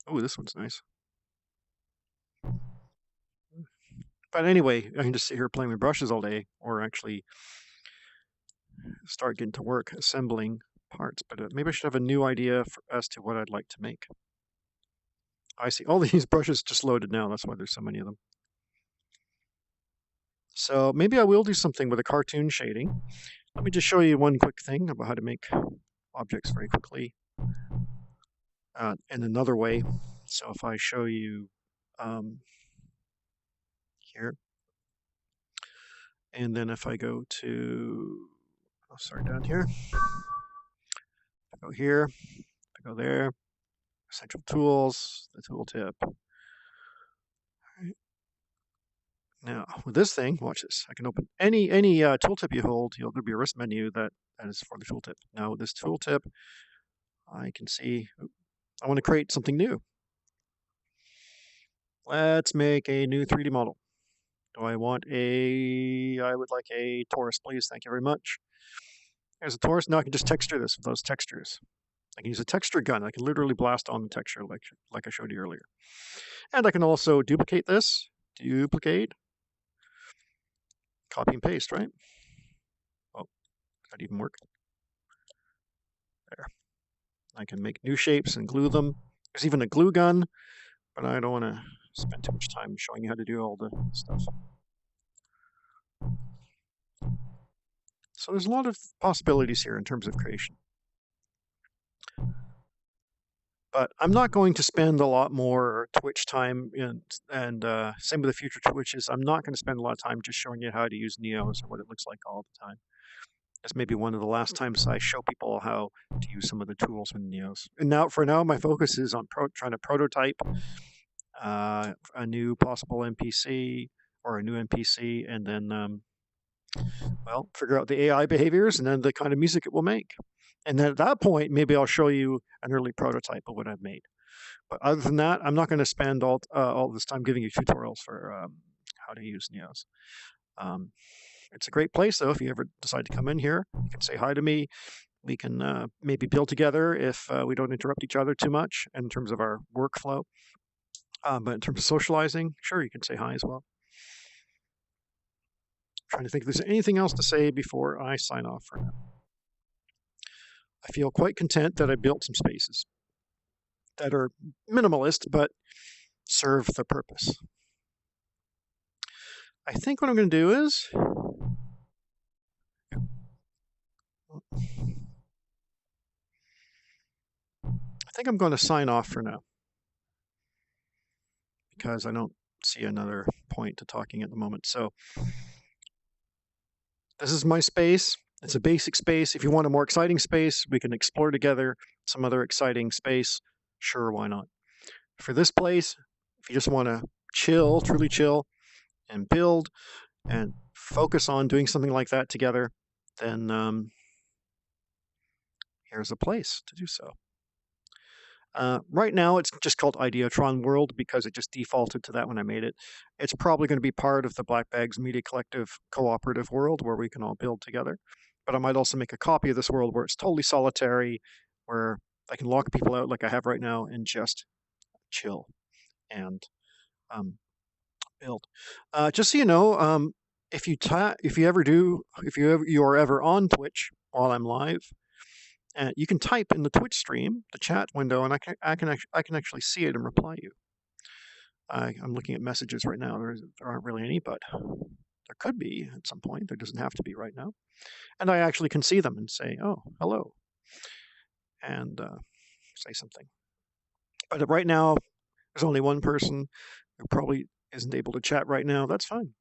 Oh, this one's nice. But anyway, I can just sit here playing with brushes all day, or actually start getting to work assembling parts. But maybe I should have a new idea as to what I'd like to make. I see. All these brushes just loaded now. That's why there's so many of them. So maybe I will do something with a cartoon shading. Let me just show you one quick thing about how to make objects very quickly in another way. So if I show you here, and then if I go to, oh, sorry, down here, I go here, I go there, essential tools, the tooltip. Right. Now with this thing, watch this. I can open any tooltip you hold. There'll be a wrist menu that is for the tooltip. Now with this tooltip, I can see I want to create something new. Let's make a new 3D model. Do I want I would like a torus, please. Thank you very much. There's a torus. Now I can just texture this with those textures. I can use a texture gun. I can literally blast on the texture like I showed you earlier. And I can also duplicate this. Duplicate. Copy and paste, right? Oh, does that even work? There. I can make new shapes and glue them. There's even a glue gun, but I don't want to spend too much time showing you how to do all the stuff. So there's a lot of possibilities here in terms of creation. But I'm not going to spend a lot more Twitch time, and same with the future Twitches. I'm not going to spend a lot of time just showing you how to use NEOS or what it looks like all the time. This may be one of the last times I show people how to use some of the tools in NEOS. And for now, my focus is on trying to prototype a new possible NPC or a new NPC, and then figure out the AI behaviors and then the kind of music it will make. And then at that point, maybe I'll show you an early prototype of what I've made. But other than that, I'm not going to spend all this time giving you tutorials for how to use NEOS. It's a great place, though. If you ever decide to come in here, you can say hi to me. We can maybe build together if we don't interrupt each other too much in terms of our workflow. But in terms of socializing, sure, you can say hi as well. Trying to think if there's anything else to say before I sign off for now. I feel quite content that I built some spaces that are minimalist but serve the purpose. I think what I'm going to do is I think I'm going to sign off for now because I don't see another point to talking at the moment. So this is my space. It's a basic space. If you want a more exciting space, we can explore together some other exciting space. Sure, why not? For this place, if you just want to chill, truly chill, and build and focus on doing something like that together, then here's a place to do so. Right now, it's just called Ideatron World because it just defaulted to that when I made it. It's probably going to be part of the Black Bags Media Collective cooperative world where we can all build together. But I might also make a copy of this world where it's totally solitary, where I can lock people out like I have right now and just chill and build. Just so you know, if you are ever on Twitch while I'm live, you can type in the Twitch stream, the chat window, and I can actually see it and reply you. I'm looking at messages right now. There aren't really any, but there could be at some point. There doesn't have to be right now. And I actually can see them and say, "Oh, hello," and say something. But right now, there's only one person who probably isn't able to chat right now. That's fine.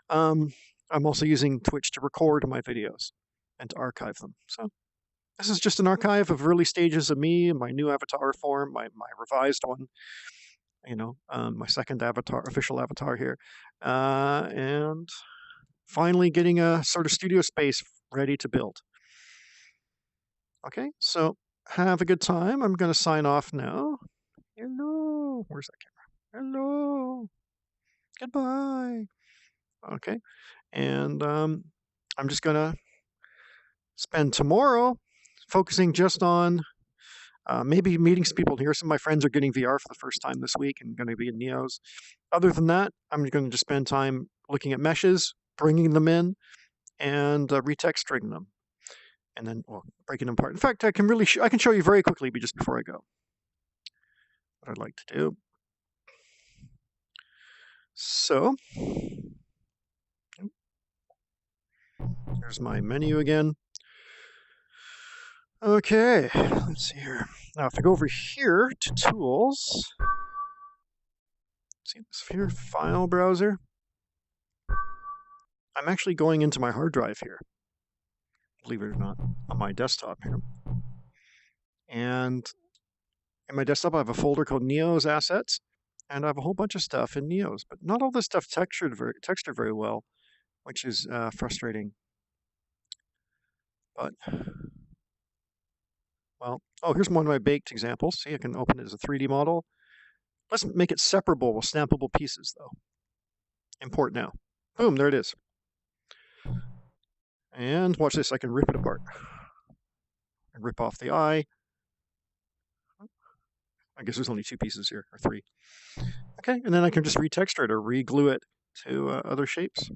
I'm also using Twitch to record my videos and to archive them. So this is just an archive of early stages of me and my new avatar form, my revised one. My second official avatar here, and finally getting a sort of studio space ready to build. Okay, so have a good time. I'm going to sign off now. Hello. Where's that camera? Hello. Goodbye. Okay, and I'm just going to spend tomorrow focusing just on Maybe meeting some people here. Some of my friends are getting VR for the first time this week and going to be in NEOS. Other than that, I'm going to just spend time looking at meshes, bringing them in, and retexturing them, and then breaking them apart. In fact, I can I can show you very quickly, but just before I go, what I'd like to do. So here's my menu again. Okay, let's see here. Now, if I go over here to Tools, see this here, File Browser. I'm actually going into my hard drive here, believe it or not, on my desktop here. And in my desktop, I have a folder called NEOS Assets, and I have a whole bunch of stuff in NEOS, but not all this stuff textured very well, which is frustrating. But, well, oh, here's one of my baked examples. See, I can open it as a 3D model. Let's make it separable with snappable pieces, though. Import now. Boom, there it is. And watch this, I can rip it apart. I rip off the eye. I guess there's only 2 pieces here, or 3. Okay, and then I can just retexture it or re-glue it to other shapes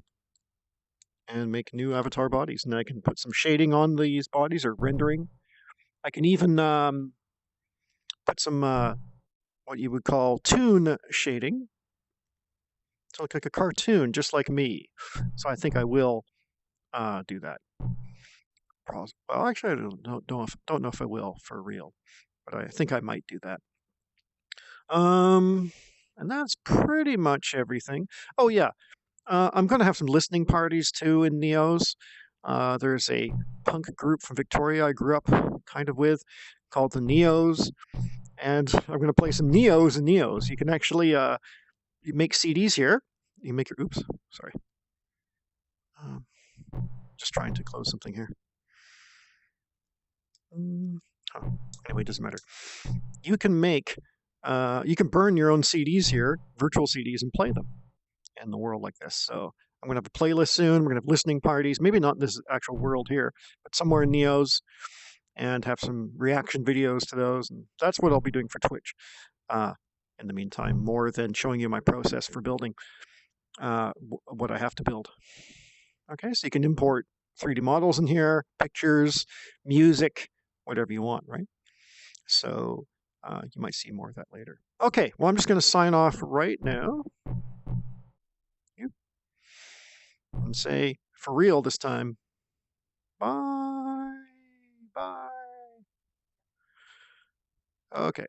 and make new avatar bodies. And then I can put some shading on these bodies or rendering. I can even put some what you would call toon shading to look like a cartoon, just like me. So I think I will do that. Well, actually, I don't know if I will for real, but I think I might do that. And that's pretty much everything. Oh yeah, I'm going to have some listening parties too in NEOS. There's a punk group from Victoria I grew up kind of with called the NEOS, and I'm going to play some NEOS and NEOS. You can actually you make CDs here. You make your oops, sorry. Just trying to close something here. Anyway, it doesn't matter. You can make you can burn your own CDs here, virtual CDs, and play them in the world like this. So I'm going to have a playlist soon. We're going to have listening parties, maybe not in this actual world here, but somewhere in NEOS, and have some reaction videos to those. And that's what I'll be doing for Twitch in the meantime, more than showing you my process for building what I have to build. Okay, so you can import 3D models in here, pictures, music, whatever you want, right? So you might see more of that later. Okay, well, I'm just going to sign off right now. And say, for real this time, bye, bye. Okay.